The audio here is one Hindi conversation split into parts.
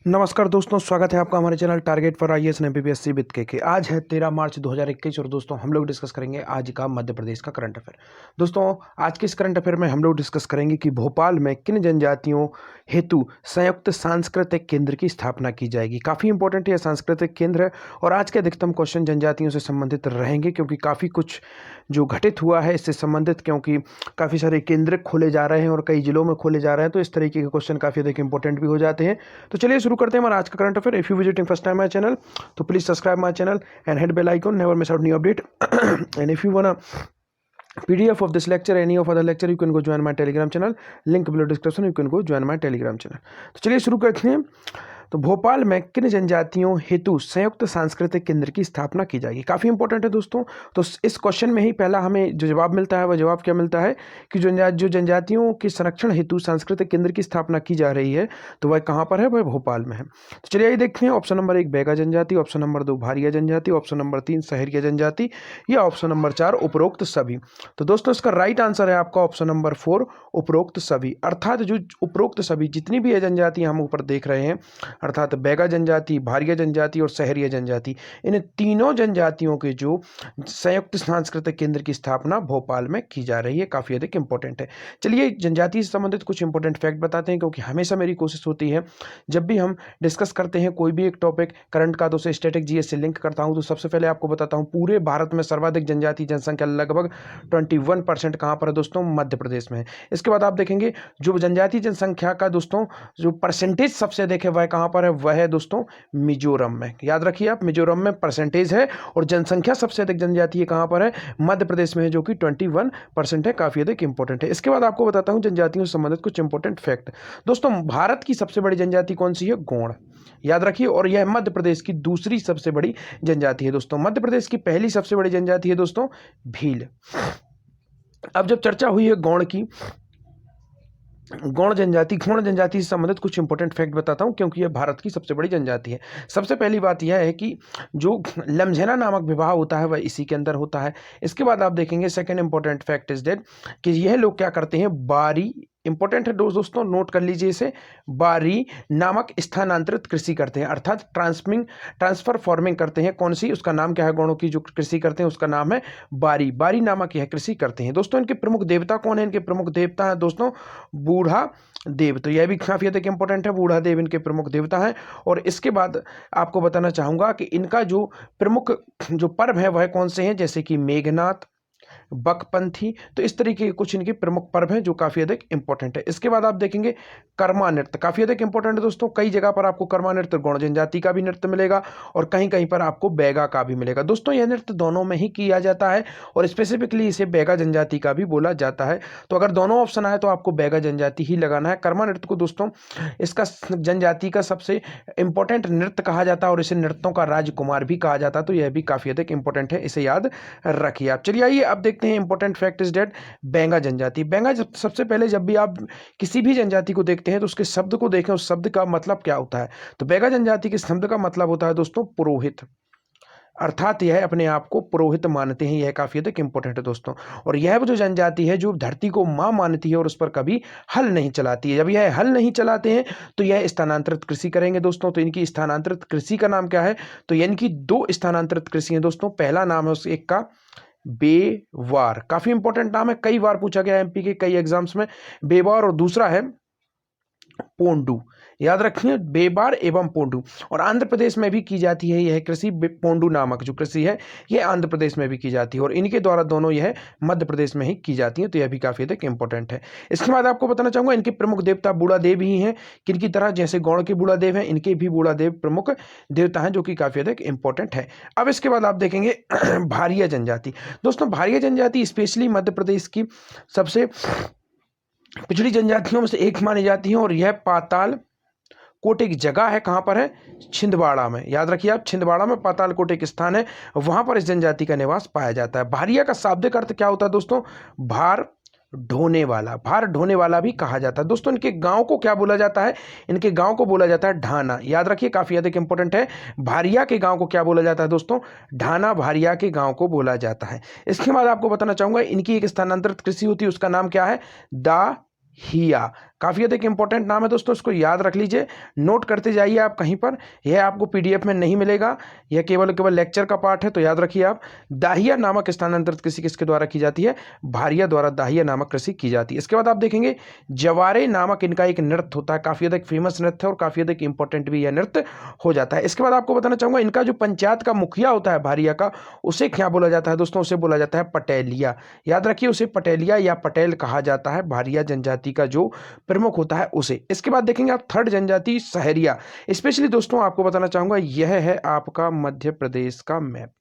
नमस्कार दोस्तों, स्वागत है आपका हमारे channel target for IAS and MPPSC with के। आज है 13 मार्च 2021 और दोस्तों हम लोग डिस्कस करेंगे आज का मध्य प्रदेश का करंट अफेयर। दोस्तों आज के इस करंट अफेयर में हम लोग डिस्कस करेंगे कि भोपाल में किन जनजातियों हेतु संयुक्त सांस्कृतिक केंद्र की स्थापना की जाएगी। काफ़ी इंपॉर्टेंट यह सांस्कृतिक केंद्र है और आज के अधिकतम क्वेश्चन जनजातियों से संबंधित रहेंगे क्योंकि काफ़ी कुछ जो घटित हुआ है इससे संबंधित, क्योंकि काफ़ी सारे केंद्र खोले जा रहे हैं और कई जिलों में खोले जा रहे हैं, तो इस तरीके के क्वेश्चन काफ़ी अधिक इंपॉर्टेंट भी हो जाते हैं। तो चलिए शुरू करते हैं हमारा आज का current affair. If you visiting first time my channel तो please subscribe my channel and hit bell icon, never miss out new update. And if you want PDF of this lecture, any of other lecture, you can go join my telegram channel, link below description, you can go join my telegram channel। तो चलिए शुरू करते हैं। तो भोपाल में किन जनजातियों हेतु संयुक्त सांस्कृतिक केंद्र की स्थापना की जाएगी। काफ़ी इंपॉर्टेंट है दोस्तों। तो इस क्वेश्चन में ही पहला हमें जो जवाब मिलता है वह जवाब क्या मिलता है कि जो जनजातियों के संरक्षण हेतु सांस्कृतिक केंद्र की स्थापना की जा रही है तो वह कहाँ पर है, वह भोपाल में है। तो चलिए ये देखते हैं। ऑप्शन नंबर 1 बैगा जनजाति, ऑप्शन नंबर 2 भारिया जनजाति, ऑप्शन नंबर 3 सहरिया जनजाति या ऑप्शन नंबर 4 उपरोक्त सभी। तो दोस्तों इसका राइट आंसर है आपका ऑप्शन नंबर 4 उपरोक्त सभी। अर्थात जो उपरोक्त सभी जितनी भी जनजातियां हम ऊपर देख रहे हैं, अर्थात बैगा जनजाति, भारिया जनजाति और सहरिया जनजाति, इन तीनों जनजातियों के जो संयुक्त सांस्कृतिक केंद्र की स्थापना भोपाल में की जा रही है। काफ़ी अधिक इंपॉर्टेंट है। चलिए जनजाति से संबंधित कुछ इंपॉर्टेंट फैक्ट बताते हैं, क्योंकि हमेशा मेरी कोशिश होती है जब भी हम डिस्कस करते हैं कोई भी एक टॉपिक करंट का तो उसे स्टैटिक जीएस से लिंक करता हूं। तो सबसे पहले आपको बताता हूं पूरे भारत में सर्वाधिक जनजाति जनसंख्या लगभग 21% कहां पर है दोस्तों, मध्य प्रदेश में है। इसके बाद आप देखेंगे जो जनजाति जनसंख्या का दोस्तों जो परसेंटेज सबसे अधिक है वह कहां पर है, वह है दोस्तों मिजोरम में। याद रखिए आप, मिजोरम में परसेंटेज है और जनसंख्या सबसे अधिक जनजाति है कहां पर है, मध्य प्रदेश में है, जो कि 21% है। काफी अधिक इंपॉर्टेंट है। इसके बाद आपको बताता हूं जनजातियों से संबंधित कुछ इंपॉर्टेंट फैक्ट। दोस्तों भारत की सबसे बड़ी जनजाति कौन सी है, गोंड। याद रखिए, और यह मध्य प्रदेश की दूसरी सबसे बड़ी जनजाति है दोस्तों। मध्य प्रदेश की पहली सबसे बड़ी जनजाति है दोस्तों भील। अब जब चर्चा हुई है गौड़ की, गौड़ जनजाति से संबंधित कुछ इंपॉर्टेंट फैक्ट बताता हूं, क्योंकि यह भारत की सबसे बड़ी जनजाति है। सबसे पहली बात यह है कि जो लमझेना नामक विवाह होता है वह इसी के अंदर होता है। इसके बाद आप देखेंगे second important fact is that कि यह लोग क्या करते हैं, बारी, इंपॉर्टेंट है दोस्तों, नोट कर लीजिए इसे, बारी नामक स्थानांतरित कृषि करते हैं, अर्थात ट्रांसफर फार्मिंग करते हैं। कौन सी, उसका नाम क्या है, गौड़ों की जो कृषि करते हैं उसका नाम है बारी। बारी नामक यह कृषि करते हैं दोस्तों। इनके प्रमुख देवता कौन है, इनके प्रमुख देवता है दोस्तों बूढ़ा देव। तो यह भी काफी अधिक इंपॉर्टेंट है, बूढ़ा देव इनके प्रमुख देवता है। और इसके बाद आपको बताना चाहूंगा कि इनका जो प्रमुख जो पर्व है वह कौन से हैं, जैसे कि मेघनाथ, बकपंथी। तो इस तरीके के कुछ इनके प्रमुख पर्व हैं जो काफी अधिक इंपॉर्टेंट है। इसके बाद आप देखेंगे कर्मा नृत्य, काफी अधिक इंपॉर्टेंट है दोस्तों। कई जगह पर आपको कर्मा नृत्य गौड़ जनजाति का भी नृत्य मिलेगा और कहीं कहीं पर आपको बैगा का भी मिलेगा दोस्तों। यह नृत्य दोनों में ही किया जाता है और स्पेसिफिकली इसे बैगा जनजाति का भी बोला जाता है। तो अगर दोनों ऑप्शन आए तो आपको बैगा जनजाति ही लगाना है। कर्मा नृत्य को दोस्तों इसका जनजाति का सबसे इंपॉर्टेंट नृत्य कहा जाता है और इसे नृत्यों का राजकुमार भी कहा जाता है। तो यह भी काफी अधिक इंपॉर्टेंट है, इसे याद रखिए आप। चलिए आइए अब देखते हैं इंपॉर्टेंट फैक्ट इज डेट बेंगा जनजाति। बेंगा सबसे पहले जब भी आप किसी भी जनजाति को देखते हैं तो उसके शब्द को देखें, उस शब्द का मतलब क्या होता है। तो बेंगा जनजाति के शब्द का मतलब होता है दोस्तों पुरोहित, अर्थात यह अपने आप को पुरोहित मानते हैं। यह काफी अधिक इंपॉर्टेंट है दोस्तों। और यह जो जनजाति है जो धरती को मां मानती है और उस पर कभी हल नहीं चलाती है। जब यह हल नहीं चलाते हैं तो यह स्थानांतरित कृषि करेंगे दोस्तों। तो इनकी स्थानांतरित कृषि का नाम क्या है, तो इनकी 2 स्थानांतरित कृषि है दोस्तों। पहला नाम है उस एक का बेवार, काफी इंपॉर्टेंट नाम है, कई बार पूछा गया एमपी के कई एग्जाम्स में, बेवार। और दूसरा है पोंडू। याद रखिए बेबार एवं पोंडू। और आंध्र प्रदेश में भी की जाती है यह कृषि, पोंडू नामक जो कृषि है यह आंध्र प्रदेश में भी की जाती है और इनके द्वारा दोनों यह मध्य प्रदेश में ही की जाती है। तो यह भी काफी अधिक इंपॉर्टेंट है। इसके बाद आपको बताना चाहूंगा इनके प्रमुख देवता बूढ़ा देव ही हैं। किनकी तरह, जैसे गौड़ के बूढ़ा देव हैं, इनके भी बूढ़ा देव प्रमुख देवता हैं, जो कि काफी अधिक इंपॉर्टेंट है। अब इसके बाद आप देखेंगे भारिया जनजाति। दोस्तों भारिया जनजाति स्पेशली मध्य प्रदेश की सबसे पिछड़ी जनजातियों में से एक मानी जाती है और यह पाताल कोट एक जगह है, कहां पर है, छिंदवाड़ा में। याद रखिए आप, छिंदवाड़ा में पाताल कोट एक स्थान है, वहां पर इस जनजाति का निवास पाया जाता है। भारिया का शाब्दिक अर्थ क्या होता है दोस्तों, भार ढोने वाला, भार ढोने वाला भी कहा जाता है दोस्तों। इनके गांव को क्या बोला जाता है, इनके गांव को बोला जाता है ढाना। याद रखिए काफी अधिक इंपॉर्टेंट है, भारिया के गांव को क्या बोला जाता है दोस्तों, ढाना भारिया के गांव को बोला जाता है। इसके बाद आपको बताना चाहूंगा इनकी एक स्थानांतरित कृषि होती है, उसका नाम क्या है, दा हिया। काफ़ी अधिक इंपॉर्टेंट नाम है दोस्तों, इसको याद रख लीजिए, नोट करते जाइए आप कहीं पर। यह आपको पीडीएफ में नहीं मिलेगा, यह केवल केवल लेक्चर का पार्ट है, तो याद रखिए आप। दाहिया नामक स्थानांतरित कृषि किसके द्वारा की जाती है? भारिया द्वारा दाहिया नामक कृषि की जाती है। इसके बाद आप देखेंगे जवारे नामक इनका एक नृत्य होता है, काफ़ी अधिक फेमस नृत्य है और काफ़ी अधिक इंपॉर्टेंट भी यह नृत्य हो जाता है। इसके बाद आपको बताना चाहूँगा, इनका जो पंचायत का मुखिया होता है भारिया का, उसे क्या बोला जाता है दोस्तों? उसे बोला जाता है पटेलिया। याद रखिए, उसे पटेलिया या पटेल कहा जाता है, भारिया जनजाति का जो प्रमुख होता है उसे। इसके बाद देखेंगे आप थर्ड जनजाति सहरिया। स्पेशली दोस्तों आपको बताना चाहूंगा, यह है आपका मध्य प्रदेश का मैप।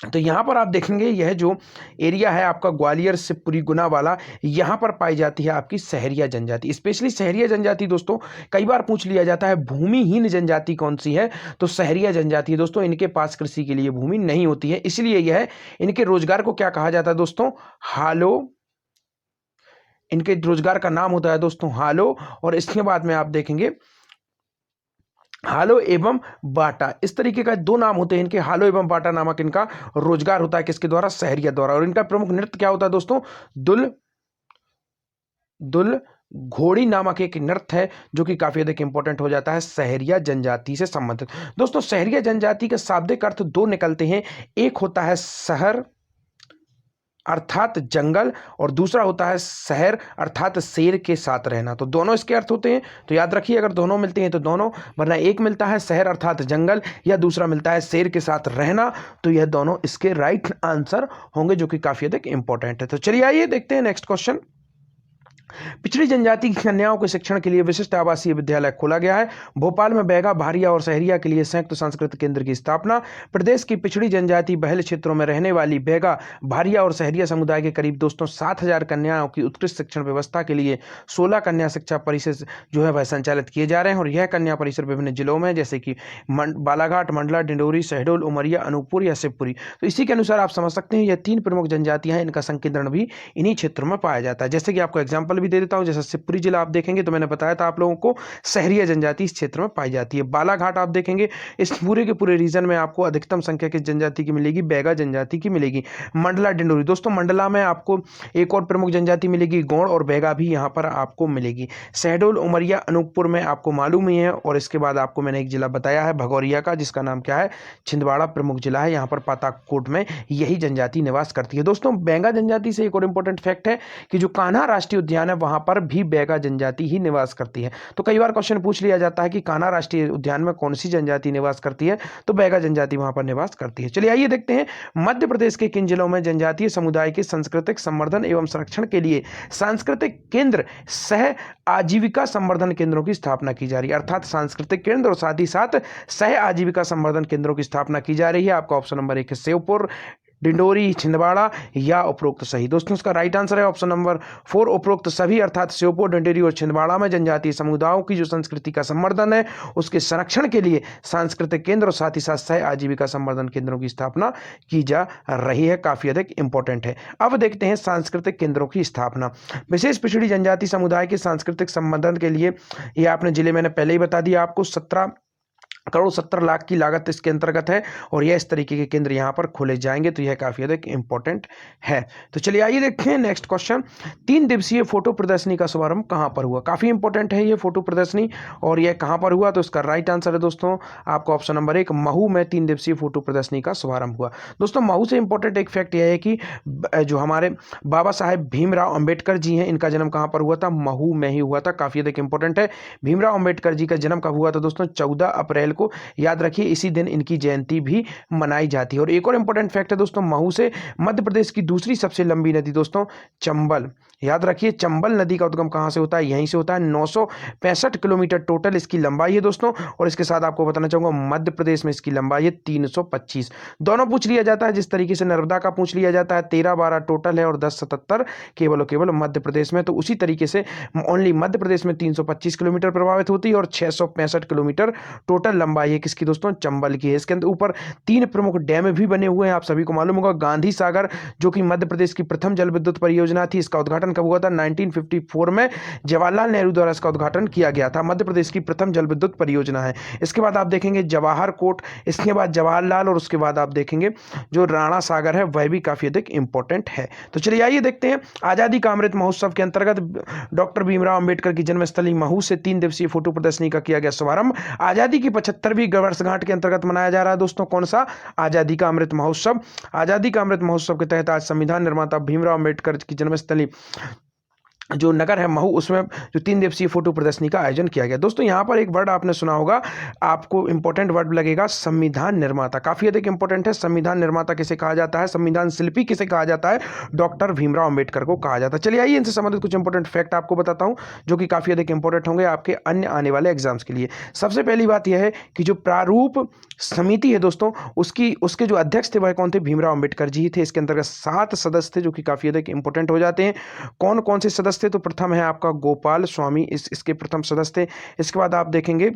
तो यहां पर आप देखेंगे यह जो एरिया है आपका ग्वालियर शिवपुरी गुना वाला, यहां पर पाई जाती है आपकी सहरिया जनजाति। स्पेशली सहरिया जनजाति दोस्तों कई बार पूछ लिया जाता है, भूमिहीन जनजाति कौन सी है? तो सहरिया जनजाति है दोस्तों, इनके पास कृषि के लिए भूमि नहीं होती है, इसलिए यह इनके रोजगार को क्या कहा जाता है दोस्तों? हालो। इनके रोजगार का नाम होता है दोस्तों हालो। और इसके बाद में आप देखेंगे हालो एवं बाटा, इस तरीके का दो नाम होते हैं इनके, हालो एवं बाटा नामक इनका रोजगार होता है, किसके द्वारा? सहरिया द्वारा। और इनका प्रमुख नृत्य क्या होता है दोस्तों? दुल घोड़ी नामक एक नृत्य है, जो कि काफी अधिक इंपॉर्टेंट हो जाता है सहरिया जनजाति से संबंधित। दोस्तों सहरिया जनजाति के शाब्दिक अर्थ दो निकलते हैं, एक होता है शहर अर्थात जंगल, और दूसरा होता है शहर अर्थात शेर के साथ रहना। तो दोनों इसके अर्थ होते हैं, तो याद रखिए अगर दोनों मिलते हैं तो दोनों, वरना एक मिलता है शहर अर्थात जंगल या दूसरा मिलता है शेर के साथ रहना, तो यह दोनों इसके राइट आंसर होंगे, जो कि काफी अधिक इंपॉर्टेंट है। तो चलिए आइए देखते हैं नेक्स्ट क्वेश्चन। पिछड़ी जनजाति की कन्याओं के शिक्षण के लिए विशिष्ट आवासीय विद्यालय खोला गया है। भोपाल में बैगा, भारिया और सहरिया के लिए संयुक्त सांस्कृतिक केंद्र की स्थापना। प्रदेश की पिछड़ी जनजाति बहुल क्षेत्रों में रहने वाली बैगा, भारिया और सहरिया समुदाय के करीब दोस्तों 7,000 कन्याओं की उत्कृष्ट शिक्षण व्यवस्था के लिए 16 कन्या शिक्षा परिसर जो है वह संचालित किए जा रहे हैं। और यह कन्या परिसर विभिन्न जिलों में, जैसे कि बालाघाट, मंडला, डिंडोरी, शहडोल, उमरिया, अनूपपुर या शिवपुरी। तो इसी के अनुसार आप समझ सकते हैं यह 3 प्रमुख जनजातियां हैं, इनका संकेंद्रण भी इन्हीं क्षेत्रों में पाया जाता है। जैसे कि आपको एग्जाम्पल भी दे देता हूं, जैसे शिवपुरी जिला आप देखेंगे तो मैंने बताया था आप लोगों को, सहरिया जनजाति इस क्षेत्र में पाई जाती है। बालाघाट आप देखेंगे, इस पूरे के पूरे रीजन में आपको अधिकतम संख्या किस जनजाति की मिलेगी? बैगा जनजाति की मिलेगी। मंडला, डिंडोरी दोस्तों, मंडला में आपको एक और प्रमुख जनजाति मिलेगी, गौड़, और बैगा भी यहां पर आपको मिलेगी। शहडोल, उमरिया, अनूपपुर में आपको मालूम ही है। और इसके बाद आपको मैंने एक जिला बताया है भगौरिया का, जिसका नाम क्या है? छिंदवाड़ा प्रमुख जिला है। यहां पर पाताकोट में यही जनजाति निवास करती है। दोस्तों बैगा जनजाति से एक और इंपॉर्टेंट फैक्ट है कि जो कान्हा राष्ट्रीय उद्यान है वहां पर भी बैगा जनजाति ही निवास करती है। तो कई बार क्वेश्चन पूछ लिया जाता है कि कान्हा राष्ट्रीय उद्यान में कौन सी जनजाति निवास करती है? तो बैगा जनजाति वहां पर निवास करती है। चलिए आइए देखते हैं, मध्य प्रदेश के किन जिलों में जनजातीय समुदाय के सांस्कृतिक संवर्धन एवं संरक्षण के लिए सांस्कृतिक केंद्र सह आजीविका संवर्धन केंद्रों की स्थापना की जा रही है। अर्थात सांस्कृतिक केंद्र और साथ ही साथ सह आजीविका संवर्धन केंद्रों की स्थापना की जा रही है। आपका ऑप्शन नंबर 1 है शिवपुर, डिंडोरी, छिंदवाड़ा या उपरोक्त सही। दोस्तों इसका राइट आंसर है ऑप्शन नंबर 4 उपरोक्त सभी, अर्थात श्योपुर, डिंडोरी और छिंदवाड़ा में जनजातीय समुदायों की जो संस्कृति का संवर्धन है उसके संरक्षण के लिए सांस्कृतिक केंद्र और साथ ही साथ सह आजीविका संवर्धन केंद्रों की स्थापना की जा रही है। काफी अधिक इंपॉर्टेंट है। अब देखते हैं सांस्कृतिक केंद्रों की स्थापना। विशेष पिछड़ी जनजाति समुदाय के सांस्कृतिक संवर्धन के लिए, ये आपने जिले मैंने पहले ही बता दिया आपको, 17 करोड़ 70 लाख की लागत इसके अंतर्गत है और यह इस तरीके के केंद्र यहां पर खोले जाएंगे। तो यह काफी अधिक इंपॉर्टेंट है। तो चलिए आइए देखते हैं नेक्स्ट क्वेश्चन। 3 दिवसीय फोटो प्रदर्शनी का शुभारंभ कहां पर हुआ? काफी इंपॉर्टेंट है ये फोटो प्रदर्शनी, और यह कहां पर हुआ? तो इसका राइट आंसर है दोस्तों आपका ऑप्शन नंबर 1 महू में 3 दिवसीय फोटो प्रदर्शनी का शुभारंभ हुआ। दोस्तों महू से इंपॉर्टेंट एक फैक्ट यह है कि जो हमारे बाबा साहेब भीमराव अंबेडकर जी हैं, इनका जन्म कहां पर हुआ था? महू में ही हुआ था। काफी अधिक इंपॉर्टेंट है। भीमराव अंबेडकर जी का जन्म कब हुआ था दोस्तों? 14 अप्रैल को। याद रखिए इसी दिन इनकी जयंती भी मनाई जाती है। और एक और इंपॉर्टेंट फैक्ट है दोस्तों, महू से मध्य प्रदेश की दूसरी सबसे लंबी नदी दोस्तों चंबल। याद रखिए चंबल नदी का उद्गम कहां से होता है? यहीं से होता है। 965 किलोमीटर टोटल इसकी लंबाई है दोस्तों। और इसके साथ आपको बताना चाहूंगा मध्य प्रदेश में इसकी लंबाई है 325। दोनों पूछ लिया जाता है, जिस तरीके से नर्मदा का पूछ लिया जाता है 13-12 टोटल है और 10-77 केवल केवल मध्य प्रदेश में। तो उसी तरीके से ओनली मध्य प्रदेश में 325 किलोमीटर प्रभावित होती है और 665 किलोमीटर टोटल लंबाई है किसकी दोस्तों, चंबल की है। इसके अंदर ऊपर 3 प्रमुख डैम भी बने हुए हैं, आप सभी को मालूम होगा। गांधी सागर जो कि मध्य प्रदेश की प्रथम जल विद्युत परियोजना थी, इसका उद्घाटन कब हुआ था, 1954 में जवाहरलाल नेहरू द्वारा इसका उद्घाटन किया गया था। मध्य प्रदेश की प्रथम जल विद्युत परियोजना है। इसके बाद आप देखेंगे जवाहर कोट, इसके बाद जवाहरलाल, और उसके बाद आप देखेंगे जो राणा सागर है वह भी काफी अधिक इंपॉर्टेंट है। तो चलिए आइए देखते हैं आजादी का अमृत महोत्सव के अंतर्गत डॉक्टर भीमराव अंबेडकर की जन्मस्थली महू से 3 दिवसीय फोटो प्रदर्शनी का किया गया शुभारंभ। आजादी की 75वीं वर्षगांठ के अंतर्गत मनाया जा रहा है दोस्तों, कौन सा, आजादी का अमृत महोत्सव। आजादी का अमृत महोत्सव के तहत आज संविधान निर्माता भीमराव अंबेडकर की जन्मस्थली जो नगर है महू, उसमें जो 3 दिवसीय फोटो प्रदर्शनी का आयोजन किया गया। दोस्तों यहाँ पर एक वर्ड आपने सुना होगा, आपको इंपॉर्टेंट वर्ड लगेगा, संविधान निर्माता, काफी अधिक इंपॉर्टेंट है। संविधान निर्माता किसे कहा जाता है, संविधान शिल्पी किसे कहा जाता है, डॉक्टर भीमराव अंबेडकर को कहा जाता है। चलिए आइए इनसे संबंधित कुछ इंपॉर्टेंट फैक्ट आपको बताता हूं जो कि काफी अधिक इंपॉर्टेंट होंगे आपके अन्य आने वाले एग्जाम्स के लिए। सबसे पहली बात यह है कि जो प्रारूप समिति है दोस्तों, उसके जो अध्यक्ष थे वह कौन थे, भीमराव अंबेडकर जी थे। इसके अंतर्गत 7 सदस्य थे जो कि काफी अधिक इंपॉर्टेंट हो जाते हैं। कौन कौन से सदस्य थे, तो प्रथम है आपका गोपाल स्वामी, इसके प्रथम सदस्य थे। इसके बाद आप देखेंगे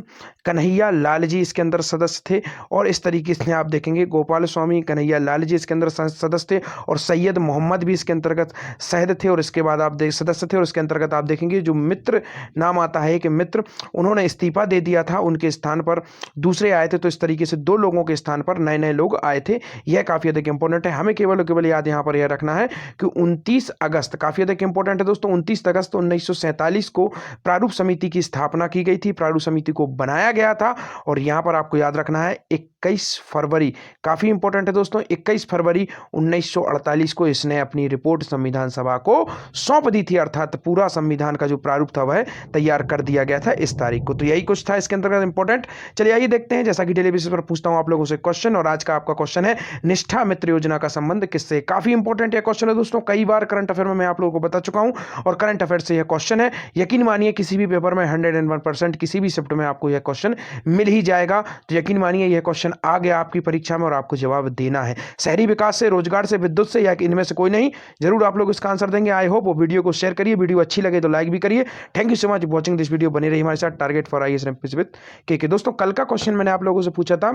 कन्हैया लाल जी इसके अंदर सदस्य थे, और इस तरीके से आप देखेंगे गोपाल स्वामी, कन्हैया लाल जी इसके अंदर सदस्य थे, और सैयद मोहम्मद भी इसके अंतर्गत शहद थे, और इसके बाद आप देख सदस्य थे। और इसके अंतर्गत आप देखेंगे जो मित्र नाम आता है कि मित्र, उन्होंने इस्तीफा दे दिया था, उनके स्थान पर दूसरे आए थे। तो इस तरीके से 2 लोगों के स्थान पर नए नए लोग आए थे। यह काफी अधिक इंपॉर्टेंट है, हमें केवल याद यहाँ पर यह रखना है कि 29 अगस्त, काफी अधिक इंपॉर्टेंट है दोस्तों, 29 अगस्त 1947 को प्रारूप समिति की स्थापना की गई थी, प्रारूप समिति को बनाया गया था। और यहां पर आपको याद रखना है 21 फरवरी, काफी इंपॉर्टेंट है दोस्तों, 21 फरवरी 1948 को इसने अपनी रिपोर्ट संविधान सभा को सौंप दी थी, अर्थात पूरा संविधान का जो प्रारूप था वह तैयार कर दिया गया था इस तारीख को। तो यही कुछ था इसके अंतर्गत इंपॉर्टेंट। चलिए आइए देखते हैं, जैसा कि डेली बेसिस पर पूछता हूं आप लोगों से क्वेश्चन, और आज का आपका क्वेश्चन है निष्ठा मित्र योजना का संबंध किससे। काफी इंपॉर्टेंट यह क्वेश्चन है दोस्तों, कई बार करंट अफेयर में मैं आप लोगों को बता चुका हूं, और करंट अफेयर से यह क्वेश्चन है। यकीन मानिए किसी भी पेपर में 101% किसी भी शिफ्ट में आपको यह क्वेश्चन मिल ही जाएगा। तो यकीन मानिए यह क्वेश्चन आ गया आपकी परीक्षा में, और आपको जवाब देना है। शहरी विकास से, रोजगार से, विद्युत से, या इनमें से कोई नहीं, जरूर आप लोग इसका आंसर देंगे। आई होप वो वीडियो को शेयर करिए, वीडियो अच्छी लगे तो लाइक भी करिए। Thank you so much watching this video, बने रही हमारे साथ। टारगेट फॉर आईएएस विद के दोस्तों, कल का क्वेश्चन मैंने आप लोगों से पूछा था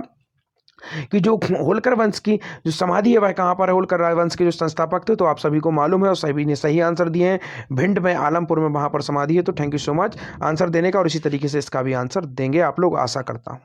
कि जो होलकर वंश की जो समाधि है वह कहाँ पर है, होलकर वंश के जो संस्थापक थे, तो आप सभी को मालूम है और सभी ने सही आंसर दिए हैं, भिंड में, आलमपुर में, वहां पर समाधि है। तो thank you so much answer देने का, और इसी तरीके से इसका भी आंसर देंगे आप लोग, आशा करता हूं।